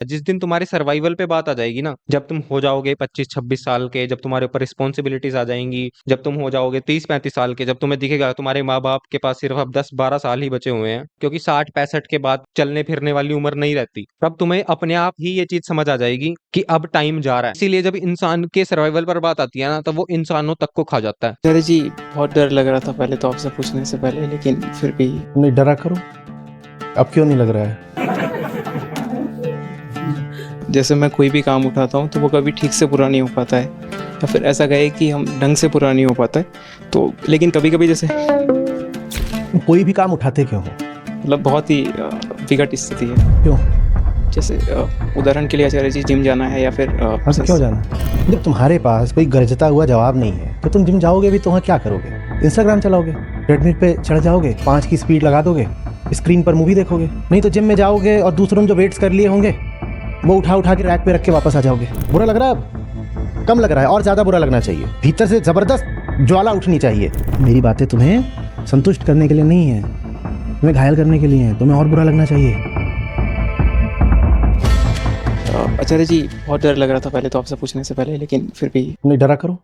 जिस दिन तुम्हारे सर्वाइवल पे बात आ जाएगी ना, जब तुम हो जाओगे 25-26 साल के, जब तुम्हारे ऊपर रिस्पॉन्सिबिलिटीज आ जाएंगी, जब तुम हो जाओगे 30-35 साल के, जब तुम्हें दिखेगा तुम्हारे माँ बाप के पास सिर्फ अब 10-12 साल ही बचे हुए हैं, क्योंकि 60-65 के बाद चलने फिरने वाली उम्र नहीं रहती, तब तुम्हें अपने आप ही ये चीज समझ आ जाएगी कि अब टाइम जा रहा है। इसीलिए जब इंसान के सर्वाइवल पर बात आती है ना, तब वो इंसानों तक को खा जाता है। अरे जी, बहुत डर लग रहा था पहले तो आपसे पूछने से पहले, लेकिन फिर भी नहीं डरा करो। अब क्यों नहीं लग रहा है? जैसे मैं कोई भी काम उठाता हूँ तो वो कभी ठीक से पूरा नहीं हो पाता है, या फिर ऐसा कहे कि हम ढंग से पूरा नहीं हो पाता है। तो लेकिन कभी कभी जैसे कोई भी काम उठाते क्यों हो? मतलब बहुत ही विकट स्थिति है। क्यों? जैसे उदाहरण के लिए आचार्य जी, जिम जाना है या फिर हाँ तो क्यों जाना? जब तुम्हारे पास कोई गरजता हुआ जवाब नहीं है तो तुम जिम जाओगे भी तो वहाँ क्या करोगे? इंस्टाग्राम चलाओगे, ट्रेडमिल पे चढ़ जाओगे, 5 की स्पीड लगा दोगे, स्क्रीन पर मूवी देखोगे। नहीं तो जिम में जाओगे और दूसरों ने जो वेट्स कर लिए होंगे वो उठा के रैक पे रख के वापस आ जाओगे। बुरा लग रहा है? अब कम लग रहा है, और ज़्यादा बुरा लगना चाहिए। भीतर से ज़बरदस्त ज्वाला उठनी चाहिए। मेरी बातें तुम्हें संतुष्ट करने के लिए नहीं है, तुम्हें घायल करने के लिए है। तुम्हें और बुरा लगना चाहिए। आचार्य जी, बहुत डर लग रहा था पहले तो आपसे पूछने से पहले, लेकिन फिर भी नहीं डरा करो।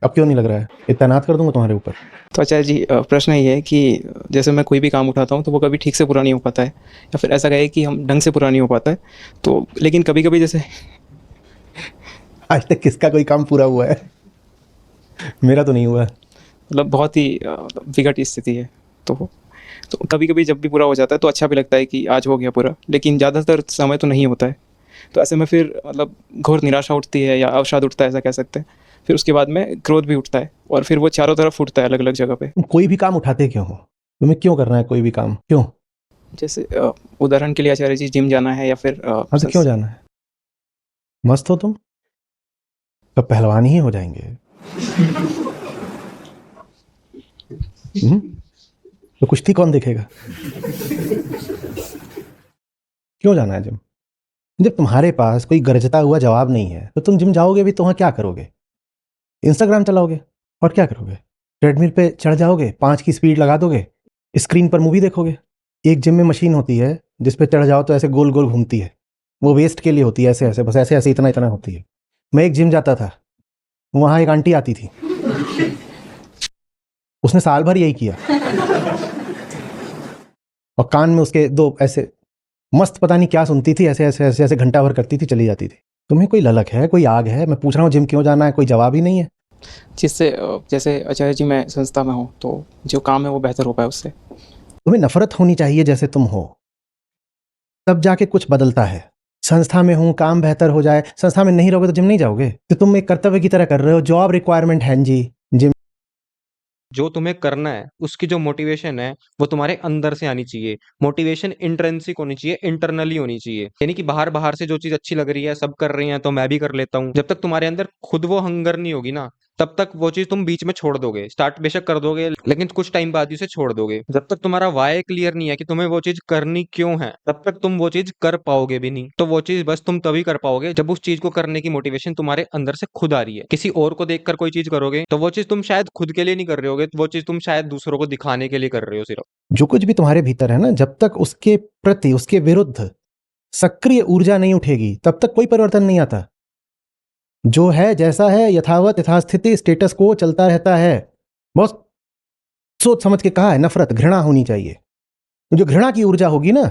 अब क्यों नहीं लग रहा है? ये तैनात कर दूंगा तुम्हारे ऊपर। तो आचार्य जी, प्रश्न ये है कि जैसे मैं कोई भी काम उठाता हूँ तो वो कभी ठीक से पूरा नहीं हो पाता है, या फिर ऐसा कहे कि हम ढंग से पूरा नहीं हो पाता है। तो लेकिन कभी कभी जैसे आज तक किसका कोई काम पूरा हुआ है? मेरा तो नहीं हुआ। मतलब बहुत ही विकट स्थिति है। तो कभी कभी जब भी पूरा हो जाता है तो अच्छा भी लगता है कि आज हो गया पूरा, लेकिन ज़्यादातर समय तो नहीं होता है। तो ऐसे में फिर मतलब घोर निराशा उठती है या अवसाद उठता है, ऐसा कह सकते हैं। फिर उसके बाद में क्रोध भी उठता है और फिर वो चारों तरफ उठता है अलग अलग जगह पे। तुम कोई भी काम उठाते क्यों हो? तुम्हें क्यों करना है कोई भी काम? क्यों? जैसे उदाहरण के लिए आचार्य जी, जिम जाना है या फिर हाँ तो क्यों जाना है? मस्त हो तुम, तो पहलवान ही हो जाएंगे। तो कुश्ती कौन देखेगा? क्यों जाना है जिम? जब तुम्हारे पास कोई गरजता हुआ जवाब नहीं है तो तुम जिम जाओगे भी तो वहाँ क्या करोगे? इंस्टाग्राम चलाओगे और क्या करोगे? ट्रेडमिल पे चढ़ जाओगे, 5 की स्पीड लगा दोगे, स्क्रीन पर मूवी देखोगे। एक जिम में मशीन होती है जिस पे चढ़ जाओ तो ऐसे गोल गोल घूमती है, वो वेस्ट के लिए होती है। ऐसे ऐसे बस ऐसे ऐसे इतना इतना होती है। मैं एक जिम जाता था, वहाँ एक आंटी आती थी, उसने साल भर यही किया और कान में उसके 2 ऐसे मस्त पता नहीं क्या सुनती थी, ऐसे ऐसे ऐसे ऐसे घंटा भर करती थी, चली जाती थी। तुम्हें कोई ललक है, कोई आग है? मैं पूछ रहा हूँ जिम क्यों जाना है, कोई जवाब ही नहीं है। जिससे जैसे आचार्य जी मैं संस्था में हूँ तो जो काम है वो बेहतर हो पाए उससे। तुम्हें नफरत होनी चाहिए जैसे तुम हो, तब जाके कुछ बदलता है। संस्था में हूँ, काम बेहतर हो जाए। संस्था में नहीं रहोगे तो जिम नहीं जाओगे? तो तुम एक कर्तव्य की तरह कर रहे हो, जॉब रिक्वायरमेंट है जी जिम। जो तुम्हें करना है उसकी जो मोटिवेशन है वो तुम्हारे अंदर से आनी चाहिए। मोटिवेशन इंट्रिंसिक होनी चाहिए, इंटरनली होनी चाहिए। यानी कि बाहर बाहर से जो चीज अच्छी लग रही है, सब कर रही हैं तो मैं भी कर लेता हूँ। जब तक तुम्हारे अंदर खुद वो हंगर नहीं होगी ना, तब तक वो चीज तुम बीच में छोड़ दोगे। स्टार्ट बेशक कर दोगे लेकिन कुछ टाइम बाद ही उसे छोड़ दोगे। जब तक तुम्हारा वाय क्लियर नहीं है कि तुम्हें वो चीज करनी क्यों है, तब तक तुम वो चीज कर पाओगे भी नहीं। तो वो चीज बस तुम तभी कर पाओगे जब उस चीज को करने की मोटिवेशन तुम्हारे अंदर से खुद आ रही है। किसी और को देखकर कोई चीज करोगे तो वो चीज तुम शायद खुद के लिए नहीं कर रहे होगे, वो चीज तुम शायद दूसरों को दिखाने के लिए कर रहे हो सिर्फ। जो कुछ भी तुम्हारे भीतर है ना, जब तक उसके प्रति, उसके विरुद्ध सक्रिय ऊर्जा नहीं उठेगी तब तक कोई परिवर्तन नहीं आता। जो है जैसा है, यथावत यथास्थिति, स्टेटस को चलता रहता है। बहुत सोच समझ के कहा है, नफरत घृणा होनी चाहिए। जो घृणा की ऊर्जा होगी ना,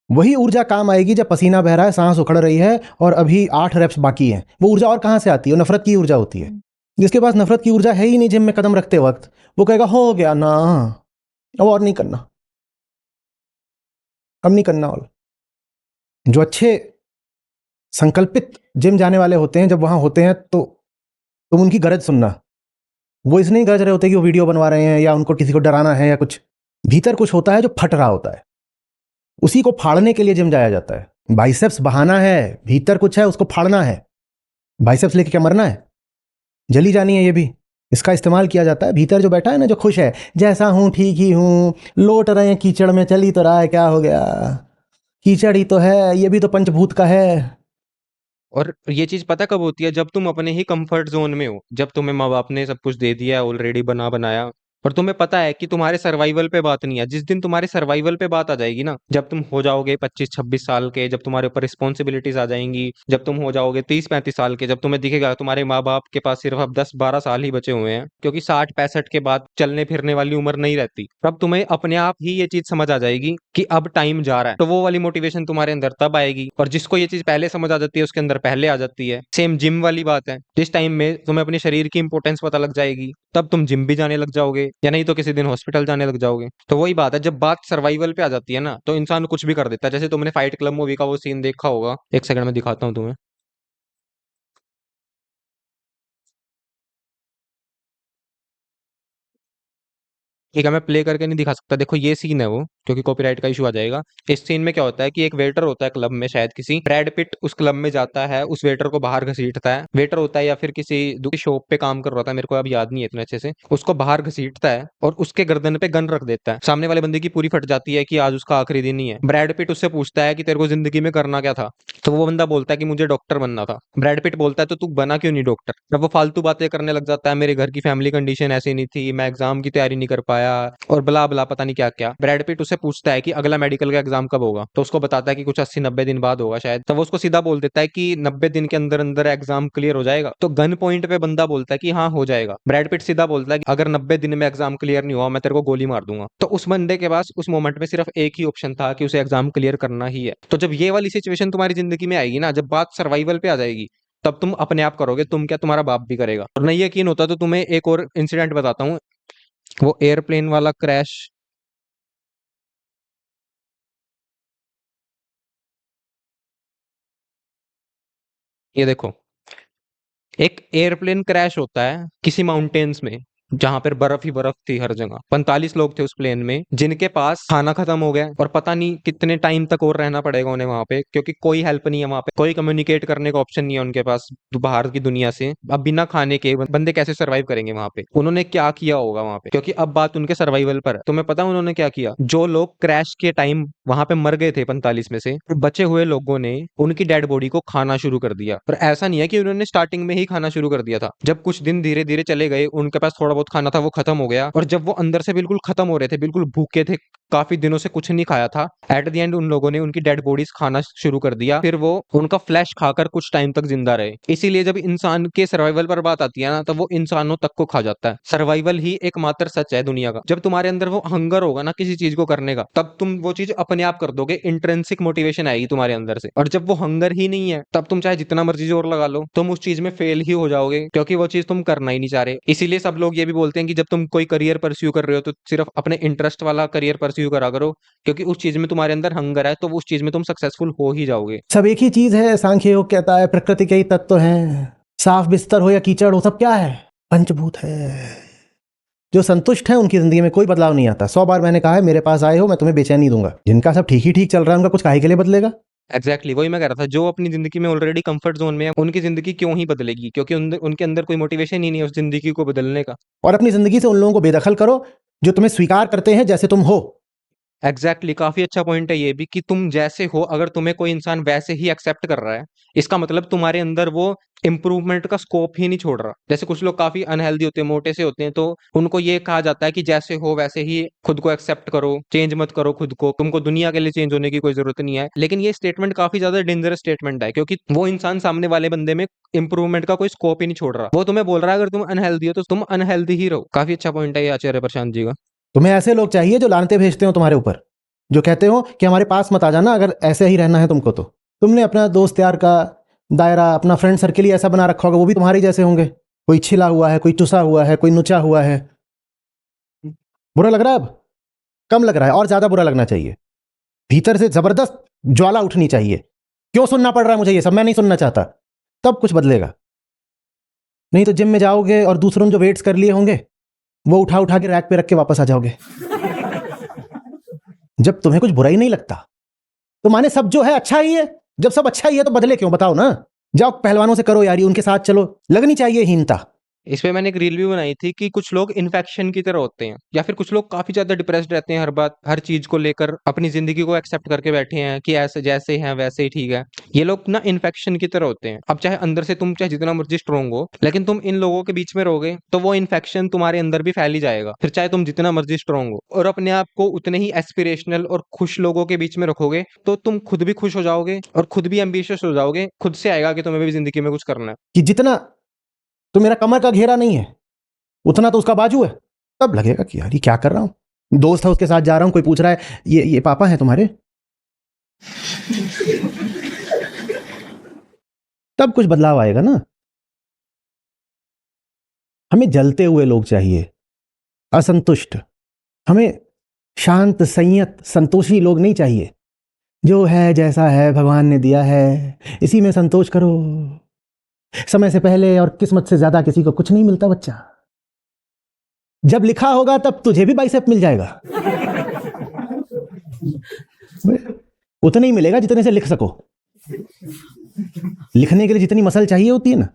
वही ऊर्जा काम आएगी जब पसीना बह रहा है, सांस उखड़ रही है और अभी 8 रेप्स बाकी हैं। वो ऊर्जा और कहाँ से आती है? नफरत की ऊर्जा होती है। जिसके पास नफरत की ऊर्जा है ही नहीं, जिम में कदम रखते वक्त वो कहेगा हो गया ना, अब और नहीं करना, अब नहीं करना। और जो अच्छे संकल्पित जिम जाने वाले होते हैं, जब वहां होते हैं तो तुम उनकी गरज सुनना। वो इस नहीं गरज रहे होते कि वो वीडियो बनवा रहे हैं या उनको किसी को डराना है या कुछ। भीतर कुछ होता है जो फट रहा होता है, उसी को फाड़ने के लिए जिम जाया जाता है। बाइसेप्स बहाना है, भीतर कुछ है उसको फाड़ना है। बाइसेप्स लेके क्या मरना है? जली जानी है ये भी। इसका इस्तेमाल किया जाता है। भीतर जो बैठा है ना, जो खुश है, जैसा हूं ठीक ही हूं, लोट रहे हैं कीचड़ में, चल ही तो रहा है, क्या हो गया, कीचड़ ही तो है, ये भी तो पंचभूत का है। और ये चीज पता कब होती है? जब तुम अपने ही कंफर्ट जोन में हो, जब तुम्हें माँ बाप ने सब कुछ दे दिया है ऑलरेडी बना बनाया, और तुम्हें पता है कि तुम्हारे सर्वाइवल पे बात नहीं है। जिस दिन तुम्हारे सर्वाइवल पे बात आ जाएगी ना, जब तुम हो जाओगे 25-26 साल के, जब तुम्हारे ऊपर रिस्पॉन्सिबिलिटीज आ जाएंगी, जब तुम हो जाओगे 30-35 साल के, जब तुम्हें दिखेगा तुम्हारे माँ बाप के पास सिर्फ अब 10-12 साल ही बचे हुए हैं, क्योंकि 60-65 के बाद चलने फिरने वाली उम्र नहीं रहती, तब तुम्हें अपने आप ही ये चीज समझ आ जाएगी कि अब टाइम जा रहा है। तो वो वाली मोटिवेशन तुम्हारे अंदर तब आएगी। और जिसको ये चीज पहले समझ आ जाती है उसके अंदर पहले आ जाती है। सेम जिम वाली बात है, जिस टाइम में तुम्हें अपने शरीर की इंपॉर्टेंस पता लग जाएगी तब तुम जिम भी जाने लग जाओगे, या नहीं तो किसी दिन हॉस्पिटल जाने लग जाओगे। तो वही बात है, जब बात सर्वाइवल पे आ जाती है ना, तो इंसान कुछ भी कर देता है। जैसे तुमने फाइट क्लब मूवी का वो सीन देखा होगा, एक सेकंड में दिखाता हूँ तुम्हें। ठीक है, मैं प्ले करके नहीं दिखा सकता। देखो ये सीन है वो, क्योंकि कॉपीराइट का इशू आ जाएगा। इस सीन में क्या होता है कि एक वेटर होता है क्लब में, शायद किसी ब्रैड पिट उस क्लब में जाता है, उस वेटर को बाहर घसीटता है। वेटर होता है या फिर किसी दूसरी शॉप पे काम कर रहा था, मेरे को अब याद नहीं है इतने अच्छे से। उसको बाहर घसीटता है और उसके गर्दन पे गन रख देता है। सामने वाले बंदे की पूरी फट जाती है कि आज उसका आखिरी दिन ही है। ब्रैड पिट उससे पूछता है कि तेरे को जिंदगी में करना क्या था। तो वो बंदा बोलता है कि मुझे डॉक्टर बनना था। ब्रैड पिट बोलता है तो तू बना क्यों नहीं डॉक्टर। जब वो फालतू बातें करने लग जाता है, मेरे घर की फैमिली कंडीशन ऐसी नहीं थी, मैं एग्जाम की तैयारी नहीं कर पाया और बला बला पता नहीं क्या क्या। ब्रैड पिट उससे पूछता है कि अगला मेडिकल का एग्जाम कब होगा, तो उसको बताता है कि कुछ 80-90 दिन बाद होगा शायद। तो वो उसको सीधा बोल देता है कि 90 दिन के अंदर अंदर एग्जाम क्लियर हो जाएगा। तो गन पॉइंट पे बंदा बोलता है कि हाँ हो जाएगा। ब्रैड पिट सीधा बोलता है कि अगर 90 दिन में एग्जाम क्लियर नहीं हुआ मैं तेरे को गोली मार दूंगा। तो उस बंदे के पास उस मोमेंट में सिर्फ एक ही ऑप्शन था कि उसे एग्जाम क्लियर करना ही है। तो जब ये वाली सिचुएशन तुम्हारी जिंदगी में आएगी ना, जब बात सर्वाइवल पे आ जाएगी, तब तुम अपने आप करोगे। तुम क्या, तुम्हारा बाप भी करेगा। और नहीं यकीन होता तो तुम्हें एक और इंसिडेंट बताता हूँ, वो एयरप्लेन वाला क्रैश। ये देखो, एक एयरप्लेन क्रैश होता है किसी माउंटेन्स में, जहां पर बर्फ ही बर्फ थी हर जगह। 45 लोग थे उस प्लेन में, जिनके पास खाना खत्म हो गया और पता नहीं कितने टाइम तक और रहना पड़ेगा उन्हें वहां पे, क्योंकि कोई हेल्प नहीं है वहां पे, कोई कम्युनिकेट करने का ऑप्शन नहीं है उनके पास बाहर की दुनिया से। अब बिना खाने के बंदे कैसे सर्वाइव करेंगे वहां पे। उन्होंने क्या किया होगा वहां पे, क्योंकि अब बात उनके सर्वाइवल पर है। तुम्हें पता है उन्होंने क्या किया? जो लोग क्रैश के टाइम वहां पे मर गए थे 45 में से, बचे हुए लोगों ने उनकी डेड बॉडी को खाना शुरू कर दिया। और ऐसा नहीं है कि उन्होंने स्टार्टिंग में ही खाना शुरू कर दिया था। जब कुछ दिन धीरे धीरे चले गए, उनके पास थोड़ा बहुत खाना था वो खत्म हो गया, और जब वो अंदर से बिल्कुल खत्म हो रहे थे, बिल्कुल भूखे थे, काफी दिनों से कुछ नहीं खाया था, एट द एंड उन लोगों ने उनकी डेड बॉडीज खाना शुरू कर दिया। फिर वो उनका फ्लैश खाकर कुछ टाइम तक जिंदा रहे। इसीलिए जब इंसान के सर्वाइवल पर बात आती है ना, तो वो इंसानों तक को खा जाता है। सर्वाइवल ही एकमात्र सच है दुनिया का। जब तुम्हारे अंदर वो हंगर होगा ना किसी चीज को करने का, तब तुम वो चीज अपने आप कर दोगे। इंट्रिंसिक मोटिवेशन आएगी तुम्हारे अंदर से। और जब वो हंगर ही नहीं है, तब तुम चाहे जितना मर्जी जोर लगा लो, तुम उस चीज में फेल ही हो जाओगे, क्योंकि वो चीज तुम करना ही नहीं चाह रहे। इसीलिए सब लोग ये भी बोलते हैं कि जब तुम कोई करियर परस्यू कर रहे हो तो सिर्फ अपने इंटरेस्ट वाला करियर परस्यू करा करो, क्योंकि उस चीज में तुम्हारे अंदर हंगर है, तो उस चीज में तुम सक्सेसफुल हो ही जाओगे। सब एक ही चीज है। सांख्य योग कहता है प्रकृति के ही तत्व हैं, साफ बिस्तर हो या कीचड़ हो, सब क्या है? पंचभूत है। जो संतुष्ट है उनकी जिंदगी में कोई बदलाव नहीं आता। 100 बार मैंने कहा है, मेरे पास आए हो मैं तुम्हें बेचैनी दूंगा। जिनका सब ठीक ही ठीक चल रहा है उनका कुछ काहे के लिए बदलेगा? एग्जैक्टली वही मैं कह रहा था। जो अपनी जिंदगी में ऑलरेडी कंफर्ट जोन में है, उनकी जिंदगी क्यों ही बदलेगी, क्योंकि उनके अंदर कोई मोटिवेशन ही नहीं है उस जिंदगी को बदलने का। और अपनी जिंदगी से उन लोगों को बेदखल करो जो तुम्हें स्वीकार करते हैं जैसे तुम हो। एग्जैक्टली काफी अच्छा पॉइंट है ये भी, कि तुम जैसे हो, अगर तुम्हें कोई इंसान वैसे ही एक्सेप्ट कर रहा है, इसका मतलब तुम्हारे अंदर वो इंप्रूवमेंट का स्कोप ही नहीं छोड़ रहा। जैसे कुछ लोग काफी अनहेल्दी होते हैं, मोटे से होते हैं, तो उनको ये कहा जाता है कि जैसे हो वैसे ही खुद को एक्सेप्ट करो, चेंज मत करो खुद को, तुमको दुनिया के लिए चेंज होने की कोई जरूरत नहीं है। लेकिन ये स्टेटमेंट काफी ज्यादा डेंजरस स्टेटमेंट है, क्योंकि वो इंसान सामने वाले बंदे में इंप्रूवमेंट का कोई स्कोप ही नहीं छोड़ रहा। वो तुम्हें बोल रहा है अगर तुम अनहेल्दी हो तो तुम अनहेल्दी ही रहो। काफी अच्छा पॉइंट है ये आचार्य प्रशांत जी का। तुम्हें ऐसे लोग चाहिए जो लानते भेजते हो तुम्हारे ऊपर, जो कहते हो कि हमारे पास मत आ जाना अगर ऐसे ही रहना है तुमको। तो तुमने अपना दोस्त यार का दायरा, अपना फ्रेंड सर्किल ही ऐसा बना रखा होगा, वो भी तुम्हारे जैसे होंगे। कोई छिला हुआ है, कोई टुसा हुआ है, कोई नुचा हुआ है। बुरा लग रहा है? अब कम लग रहा है, और ज्यादा बुरा लगना चाहिए। भीतर से जबरदस्त ज्वाला उठनी चाहिए। क्यों सुनना पड़ रहा है मुझे ये सब? मैं नहीं सुनना चाहता। तब कुछ बदलेगा। नहीं तो जिम में जाओगे और दूसरों ने जो वेट्स कर लिए होंगे वो उठा उठा के रैक पे रख के वापस आ जाओगे। जब तुम्हें कुछ बुरा ही नहीं लगता तो माने सब जो है अच्छा ही है। जब सब अच्छा ही है तो बदले क्यों? बताओ ना। जाओ पहलवानों से करो यारी, उनके साथ चलो। लगनी चाहिए हीनता। इस पे मैंने एक रील भी बनाई थी कि कुछ लोग इन्फेक्शन की तरह होते हैं, या फिर कुछ लोग काफी ज्यादा डिप्रेस्ड रहते हैं, हर चीज को लेकर अपनी जिंदगी को एक्सेप्ट करके बैठे हैं कि ऐसे जैसे हैं वैसे ही ठीक है। ये लोग ना इन्फेक्शन की तरह होते हैं। अब चाहे अंदर से तुम चाहे जितना मर्जी स्ट्रोंग हो, लेकिन तुम इन लोगों के बीच में रहोगे तो वो इन्फेक्शन तुम्हारे अंदर भी फैल ही जाएगा, फिर चाहे तुम जितना मर्जी स्ट्रोंग हो। और अपने आप को उतने ही एस्पिरेशनल और खुश लोगों के बीच में रखोगे तो तुम खुद भी खुश हो जाओगे और खुद भी एम्बिशियस हो जाओगे, खुद से आएगा कि तुम्हें भी जिंदगी में कुछ करना है। कि जितना तो मेरा कमर का घेरा नहीं है उतना तो उसका बाजू है, तब लगेगा कि यार ये क्या कर रहा हूं। दोस्त है उसके साथ जा रहा हूं, कोई पूछ रहा है ये पापा है तुम्हारे, तब कुछ बदलाव आएगा ना। हमें जलते हुए लोग चाहिए, असंतुष्ट। हमें शांत संयत संतोषी लोग नहीं चाहिए। जो है जैसा है भगवान ने दिया है इसी में संतोष करो। समय से पहले और किस्मत से ज्यादा किसी को कुछ नहीं मिलता बच्चा। जब लिखा होगा तब तुझे भी बाइसेप मिल जाएगा। उतना ही मिलेगा जितने से लिख सको। लिखने के लिए जितनी मसल चाहिए होती है ना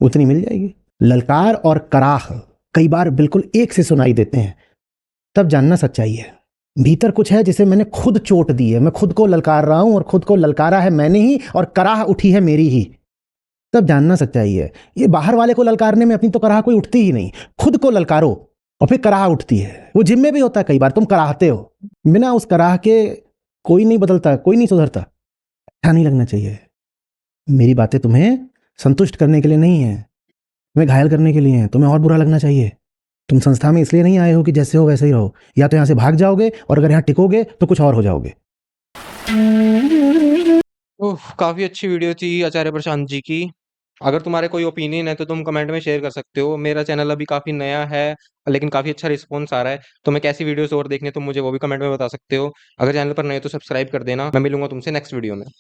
उतनी मिल जाएगी। ललकार और कराह कई बार बिल्कुल एक से सुनाई देते हैं, तब जानना सच्चाई है। भीतर कुछ है जिसे मैंने खुद चोट दी है, मैं खुद को ललकार रहा हूं और खुद को ललकारा है मैंने ही, और कराह उठी है मेरी ही, तब जानना सच्चाई है। ये बाहर वाले को ललकारने में अपनी तो कराह कोई उठती ही नहीं। खुद को ललकारो और फिर कराह उठती है। वो जिम में भी होता है, कई बार तुम कराहते हो, बिना उस कराह के कोई नहीं बदलता, कोई नहीं सुधरता। अच्छा नहीं लगना चाहिए। मेरी बातें तुम्हें संतुष्ट करने के लिए नहीं है, तुम्हें घायल करने के लिए हैं। तुम्हें और बुरा लगना चाहिए। तुम संस्था में इसलिए नहीं आए हो कि जैसे हो वैसे ही रहो। या तो यहाँ से भाग जाओगे और अगर यहाँ टिकोगे तो कुछ और हो जाओगे। काफी अच्छी वीडियो थी आचार्य प्रशांत जी की। अगर तुम्हारे कोई ओपिनियन है तो तुम कमेंट में शेयर कर सकते हो। मेरा चैनल अभी काफी नया है लेकिन काफी अच्छा रिस्पॉन्स आ रहा है। तुम्हें कैसी वीडियोस और देखने तुम मुझे वो भी कमेंट में बता सकते हो। अगर चैनल पर नए हो तो सब्सक्राइब कर देना। मैं मिलूंगा तुमसे नेक्स्ट वीडियो में।